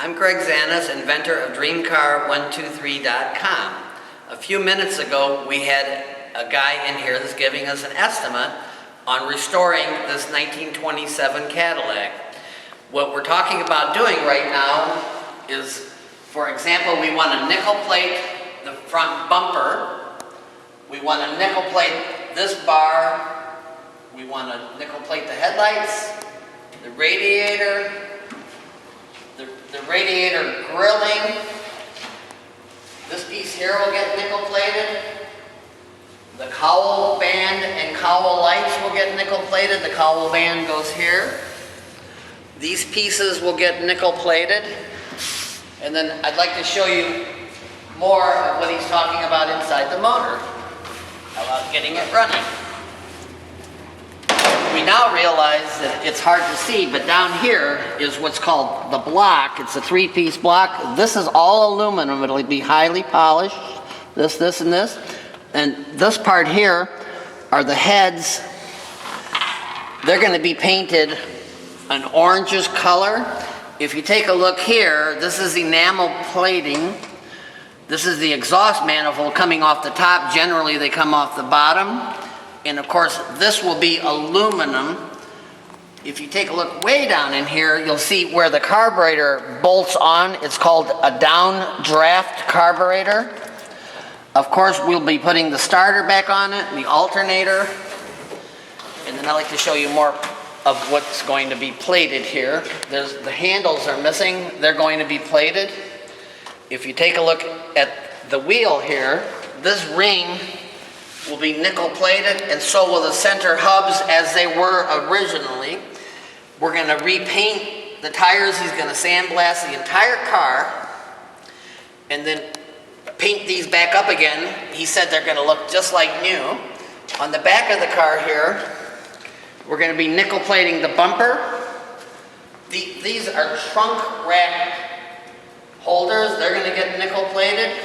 I'm Greg Zanis, inventor of DreamCar123.com. A few minutes ago, we had a guy in here that's giving us an estimate on restoring this 1927 Cadillac. What we're talking about doing right now is, for example, we want to nickel plate the front bumper. We want to nickel plate this bar. We want to nickel plate the headlights, the radiator, the radiator grilling. This piece here will get nickel plated. The cowl band and cowl lights will get nickel plated. The cowl band goes here. These pieces will get nickel plated. And then I'd like to show you more of what he's talking about inside the motor. How about getting it running? We now realize that it's hard to see, but down here is what's called the block. It's a three-piece block. This is all aluminum. It'll be highly polished. This, and this. And this part here are the heads. They're going to be painted an orangish color. If you take a look here, this is enamel plating. This is the exhaust manifold coming off the top. Generally, they come off the bottom. And of course, this will be aluminum. If you take a look way down in here, you'll see where the carburetor bolts on. It's called a downdraft carburetor. Of course, we'll be putting the starter back on it, the alternator. And then I'd like to show you more of what's going to be plated here. The handles are missing. They're going to be plated. If you take a look at the wheel here, this ring will be nickel plated, and so will the center hubs as they were originally. We're going to repaint the tires. He's going to sandblast the entire car and then paint these back up again. He said they're going to look just like new. On the back of the car here, we're going to be nickel plating the bumper. These are trunk rack holders. They're going to get nickel plated.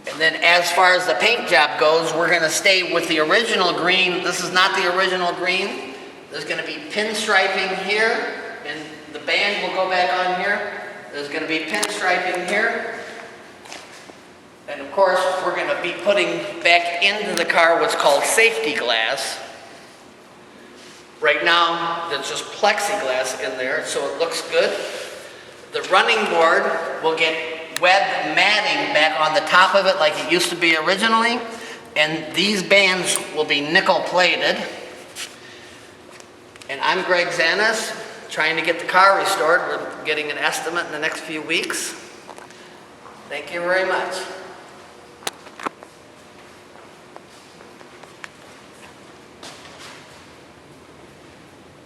And then as far as the paint job goes, we're going to stay with the original green. This is not the original green. There's going to be pinstriping here, and the band will go back on here. There's going to be pinstriping here. And of course, we're going to be putting back into the car what's called safety glass. Right now, there's just plexiglass in there, so it looks good. The running board will get web matting back on the top of it like it used to be originally, and these bands will be nickel plated. And I'm Greg Zanis, trying to get the car restored. We're getting an estimate in the next few weeks. Thank you very much.